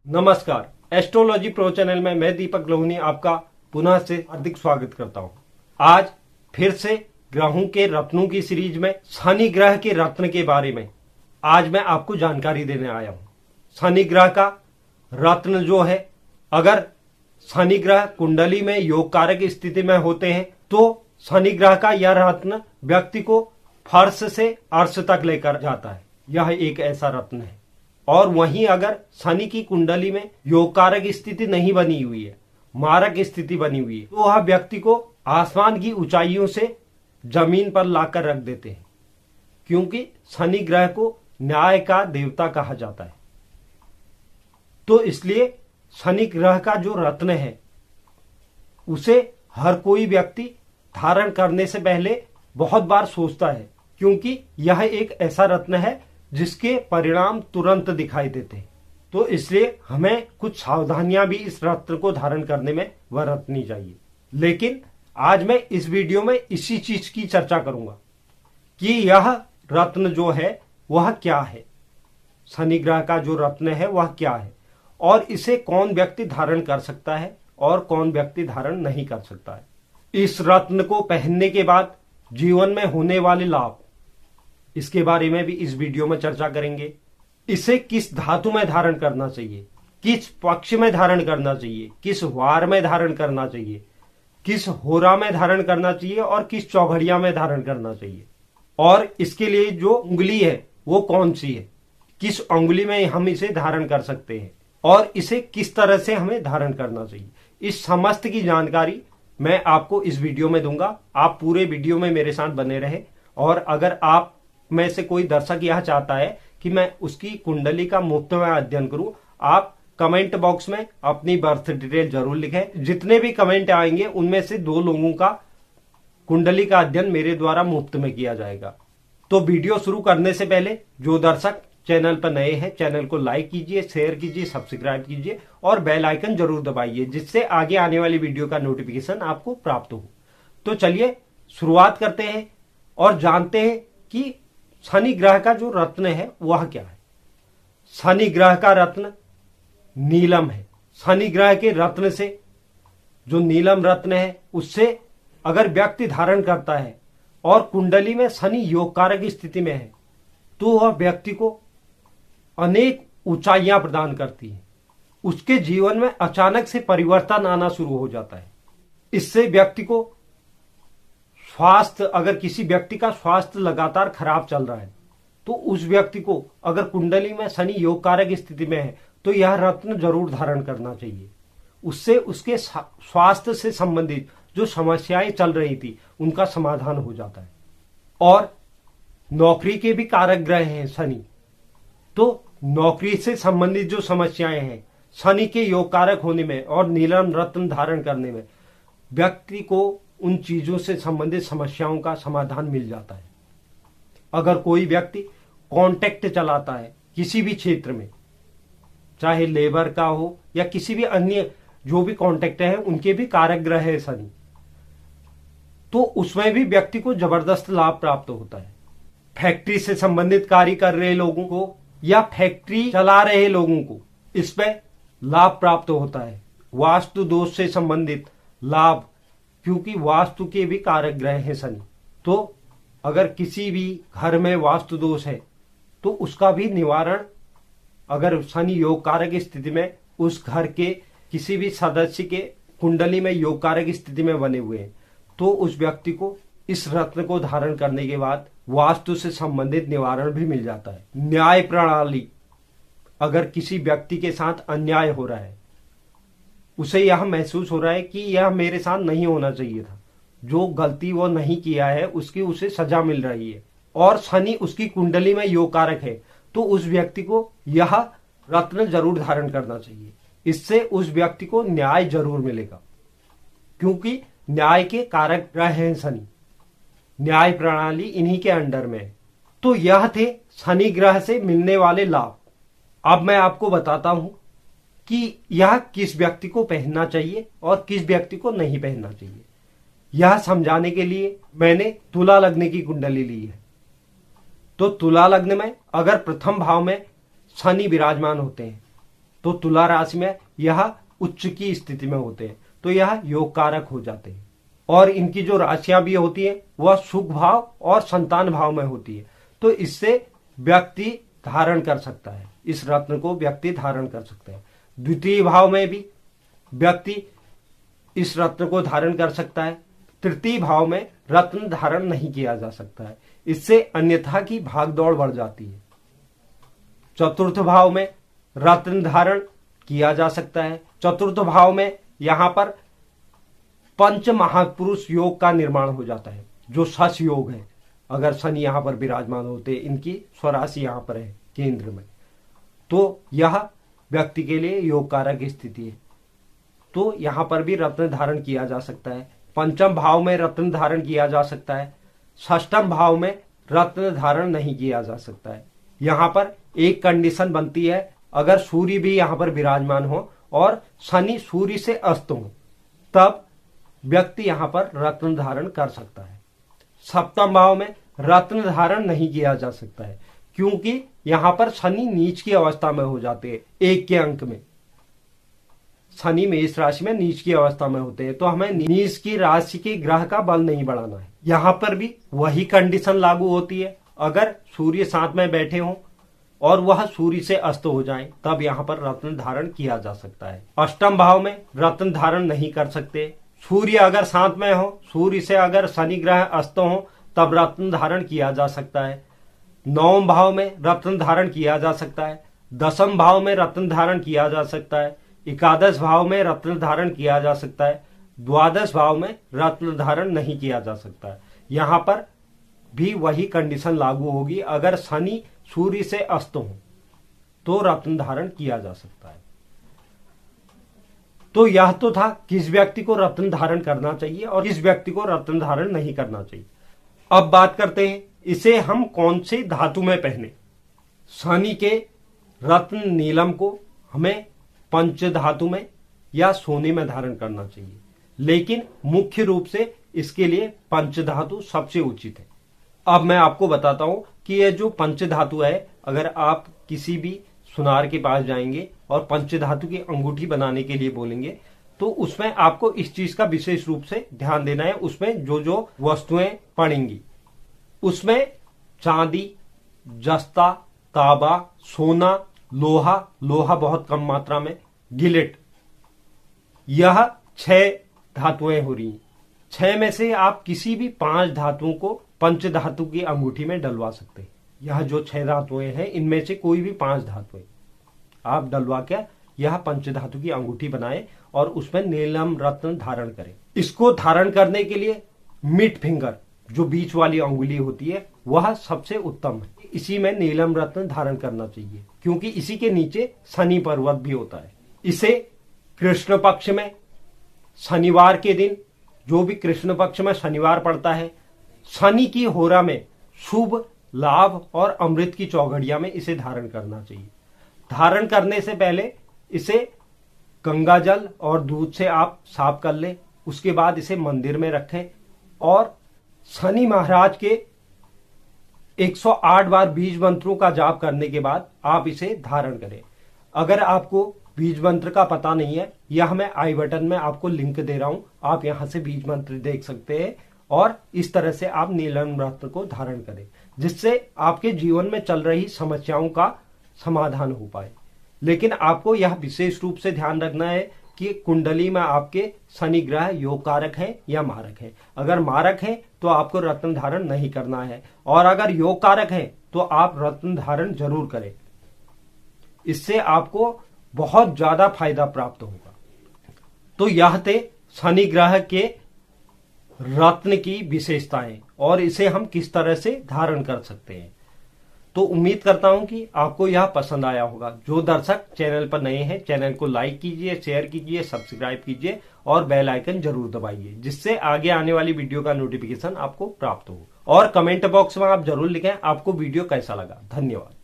नमस्कार, astrology pro channel में मैं दीपक लोहनी आपका पुनः से हार्दिक स्वागत करता हूं। आज फिर से ग्रहों के रत्नों की सीरीज में शनि ग्रह के रत्न के बारे में आज मैं आपको जानकारी देने आया हूं। शनि ग्रह का रत्न जो है, अगर शनि ग्रह कुंडली में योग कारक स्थिति में होते हैं तो शनि ग्रह का यह रत्न व्यक्ति को फर्श से अर्श तक लेकर जाता है। यह एक ऐसा रत्न है। और वहीं अगर शनि की कुंडली में योग कारक स्थिति नहीं बनी हुई है, मारक स्थिति बनी हुई है, तो वह व्यक्ति को आसमान की ऊंचाइयों से जमीन पर लाकर रख देते हैं, क्योंकि शनि ग्रह को न्याय का देवता कहा जाता है। तो इसलिए शनि ग्रह का जो रत्न है उसे हर कोई व्यक्ति धारण करने से पहले बहुत बार सोचता है, क्योंकि यह एक ऐसा रत्न है जिसके परिणाम तुरंत दिखाई देते हैं। तो इसलिए हमें कुछ सावधानियां भी इस रत्न को धारण करने में बरतनी चाहिए। लेकिन आज मैं इस वीडियो में इसी चीज की चर्चा करूंगा कि यह रत्न जो है वह क्या है, शनि ग्रह का जो रत्न है वह क्या है, और इसे कौन व्यक्ति धारण कर सकता है और कौन व्यक्ति धारण नहीं कर सकता है। इस रत्न को पहनने के बाद जीवन में होने वाले लाभ, इसके बारे में भी इस वीडियो में चर्चा करेंगे। इसे किस धातु में धारण करना चाहिए, किस पक्ष में धारण करना चाहिए, किस वार में धारण करना चाहिए, किस होरा में धारण करना चाहिए और किस चौघड़िया में धारण करना चाहिए, और इसके लिए जो उंगली है वो कौन सी है, किस उंगली में हम इसे धारण कर सकते हैं और इसे किस तरह से हमें धारण करना चाहिए। इस समस्त की जानकारी मैं आपको इस वीडियो में दूंगा। आप पूरे वीडियो में मेरे साथ बने रहे। और अगर आप में से कोई दर्शक यह चाहता है कि मैं उसकी कुंडली का मुफ्त में अध्ययन करूं, आप कमेंट बॉक्स में अपनी बर्थ डिटेल जरूर लिखें। जितने भी कमेंट आएंगे उनमें से 2 लोगों का कुंडली का अध्ययन मेरे द्वारा मुफ्त में किया जाएगा। तो वीडियो शुरू करने से पहले जो दर्शक चैनल पर नए हैं, चैनल को लाइक कीजिए, शेयर कीजिए, सब्सक्राइब कीजिए और बेल आइकन जरूर दबाइए, जिससे आगे आने वाली वीडियो का नोटिफिकेशन आपको प्राप्त हो। तो चलिए शुरुआत करते हैं और जानते हैं कि शनि ग्रह का जो रत्न है वह क्या है। शनि ग्रह का रत्न नीलम है। शनि ग्रह के रत्न से, जो नीलम रत्न है, उससे अगर व्यक्ति धारण करता है और कुंडली में शनि योग कारक स्थिति में है तो वह व्यक्ति को अनेक ऊंचाइयां प्रदान करती है। उसके जीवन में अचानक से परिवर्तन आना शुरू हो जाता है। इससे व्यक्ति को स्वास्थ्य, अगर किसी व्यक्ति का स्वास्थ्य लगातार खराब चल रहा है तो उस व्यक्ति को अगर कुंडली में शनि योग कारक स्थिति में है तो यह रत्न जरूर धारण करना चाहिए। उससे उसके स्वास्थ्य से संबंधित जो समस्याएं चल रही थी उनका समाधान हो जाता है। और नौकरी के भी कारक ग्रह हैं शनि, तो नौकरी से संबंधित जो समस्याएं हैं, शनि के योग कारक होने में और नीलम रत्न धारण करने में व्यक्ति को उन चीजों से संबंधित समस्याओं का समाधान मिल जाता है। अगर कोई व्यक्ति कॉन्ट्रैक्ट चलाता है किसी भी क्षेत्र में, चाहे लेबर का हो या किसी भी अन्य जो भी कॉन्ट्रैक्ट है, उनके भी कारक ग्रह है शनि, तो उसमें भी व्यक्ति को जबरदस्त लाभ प्राप्त होता है। फैक्ट्री से संबंधित कार्य कर रहे लोगों को या फैक्ट्री चला रहे लोगों को इसमें लाभ प्राप्त होता है। वास्तु दोष से संबंधित लाभ, क्योंकि वास्तु के भी कारक ग्रह हैं शनि, तो अगर किसी भी घर में वास्तु दोष है तो उसका भी निवारण, अगर शनि योग कारक स्थिति में उस घर के किसी भी सदस्य के कुंडली में योग कारक स्थिति में बने हुए हैं तो उस व्यक्ति को इस रत्न को धारण करने के बाद वास्तु से संबंधित निवारण भी मिल जाता है। न्याय प्रणाली, अगर किसी व्यक्ति के साथ अन्याय हो रहा है, उसे यह महसूस हो रहा है कि यह मेरे साथ नहीं होना चाहिए था, जो गलती वो नहीं किया है उसकी उसे सजा मिल रही है, और शनि उसकी कुंडली में योग कारक है, तो उस व्यक्ति को यह रत्न जरूर धारण करना चाहिए। इससे उस व्यक्ति को न्याय जरूर मिलेगा, क्योंकि न्याय के कारक ग्रह हैं शनि, न्याय प्रणाली इन्हीं के अंडर में है। तो यह थे शनि ग्रह से मिलने वाले लाभ। अब मैं आपको बताता हूं कि यह किस व्यक्ति को पहनना चाहिए और किस व्यक्ति को नहीं पहनना चाहिए। यह समझाने के लिए मैंने तुला लग्न की कुंडली ली है। तो तुला लग्न में अगर प्रथम भाव में शनि विराजमान होते हैं तो तुला राशि में यह उच्च की स्थिति में होते हैं, तो यह योग कारक हो जाते हैं। और इनकी जो राशियां भी होती है वह सुख भाव और संतान भाव में होती है, तो इससे व्यक्ति धारण कर सकता है, इस रत्न को व्यक्ति धारण कर सकते हैं। द्वितीय भाव में भी व्यक्ति इस रत्न को धारण कर सकता है। तृतीय भाव में रत्न धारण नहीं किया जा सकता है, इससे अन्यथा की भागदौड़ बढ़ जाती है। चतुर्थ भाव में रत्न धारण किया जा सकता है। चतुर्थ भाव में यहां पर पंच महापुरुष योग का निर्माण हो जाता है, जो शश योग है। अगर शनि यहां पर विराजमान होते, इनकी स्वराशि यहां पर है केंद्र में, तो यह व्यक्ति के लिए योग कारक स्थिति है। तो यहां पर भी रत्न धारण किया जा सकता है। पंचम भाव में रत्न धारण किया जा सकता है। षष्ठम भाव में रत्न धारण नहीं किया जा सकता है। यहां पर एक कंडीशन बनती है, अगर सूर्य भी यहां पर विराजमान हो और शनि सूर्य से अस्त हो, तब व्यक्ति यहां पर रत्न धारण कर सकता है। सप्तम भाव में रत्न धारण नहीं किया जा सकता है, क्योंकि यहां पर शनि नीच की अवस्था में हो जाते हैं। एक के अंक में शनि मेष राशि में नीच की अवस्था में होते हैं, तो हमें नीच की राशि के ग्रह का बल नहीं बढ़ाना है। यहां पर भी वही कंडीशन लागू होती है, अगर सूर्य साथ में बैठे हों और वह सूर्य से अस्त हो जाए, तब यहां पर रत्न धारण किया जा सकता है। अष्टम भाव में रत्न धारण नहीं कर सकते। सूर्य अगर साथ में हो, सूर्य से अगर शनि ग्रह अस्त हो, तब रत्न धारण किया जा सकता है। नवम भाव में रत्न धारण किया जा सकता है। दसम भाव में रत्न धारण किया जा सकता है। एकादश भाव में रत्न धारण किया जा सकता है। द्वादश भाव में रत्न धारण नहीं किया जा सकता है। यहां पर भी वही कंडीशन लागू होगी, अगर शनि सूर्य से अस्त हो तो रत्न धारण किया जा सकता है। तो यह तो था किस व्यक्ति को रत्न धारण करना चाहिए और किस व्यक्ति को रत्न धारण नहीं करना चाहिए। अब बात करते हैं इसे हम कौन से धातु में पहने। शनि के रत्न नीलम को हमें पंच धातु में या सोने में धारण करना चाहिए, लेकिन मुख्य रूप से इसके लिए पंच धातु सबसे उचित है। अब मैं आपको बताता हूं कि यह जो पंच धातु है, अगर आप किसी भी सुनार के पास जाएंगे और पंच धातु की अंगूठी बनाने के लिए बोलेंगे, तो उसमें आपको इस चीज का विशेष रूप से ध्यान देना है। उसमें जो जो वस्तुएं पड़ेंगी, उसमें चांदी, जस्ता, तांबा, सोना, लोहा, लोहा बहुत कम मात्रा में, गिलेट, यह 6 धातुएं हो रही हैं। 6 में से आप किसी भी 5 धातुओं को पंच धातु की अंगूठी में डलवा सकते हैं। यह जो 6 धातुएं हैं, इनमें से कोई भी 5 धातुएं आप डलवा के यह पंच धातु की अंगूठी बनाए और उसमें नीलम रत्न धारण करें। इसको धारण करने के लिए मिड फिंगर, जो बीच वाली अंगुली होती है, वह सबसे उत्तम है। इसी में नीलम रत्न धारण करना चाहिए, क्योंकि इसी के नीचे शनि पर्वत भी होता है। इसे कृष्ण पक्ष में शनिवार के दिन, जो भी कृष्ण पक्ष में शनिवार पड़ता है, शनि की होरा में शुभ लाभ और अमृत की चौघड़िया में इसे धारण करना चाहिए। धारण करने से पहले इसे गंगा जल और दूध से आप साफ कर लें। उसके बाद इसे मंदिर में रखें और शनि महाराज के 108 बार बीज मंत्रों का जाप करने के बाद आप इसे धारण करें। अगर आपको बीज मंत्र का पता नहीं है, यह मैं आई बटन में आपको लिंक दे रहा हूं, आप यहां से बीज मंत्र देख सकते हैं और इस तरह से आप नीलम रत्न को धारण करें, जिससे आपके जीवन में चल रही समस्याओं का समाधान हो पाए। लेकिन आपको यह विशेष रूप से ध्यान रखना है कि कुंडली में आपके शनि ग्रह योग कारक है या मारक है। अगर मारक है तो आपको रत्न धारण नहीं करना है, और अगर योग कारक है तो आप रत्न धारण जरूर करें। इससे आपको बहुत ज्यादा फायदा प्राप्त होगा। तो यह थे शनि ग्रह के रत्न की विशेषताएं और इसे हम किस तरह से धारण कर सकते हैं। तो उम्मीद करता हूं कि आपको यह पसंद आया होगा। जो दर्शक चैनल पर नए हैं, चैनल को लाइक कीजिए, शेयर कीजिए, सब्सक्राइब कीजिए और बेल आइकन जरूर दबाइए, जिससे आगे आने वाली वीडियो का नोटिफिकेशन आपको प्राप्त हो। और कमेंट बॉक्स में आप जरूर लिखें आपको वीडियो कैसा लगा। धन्यवाद।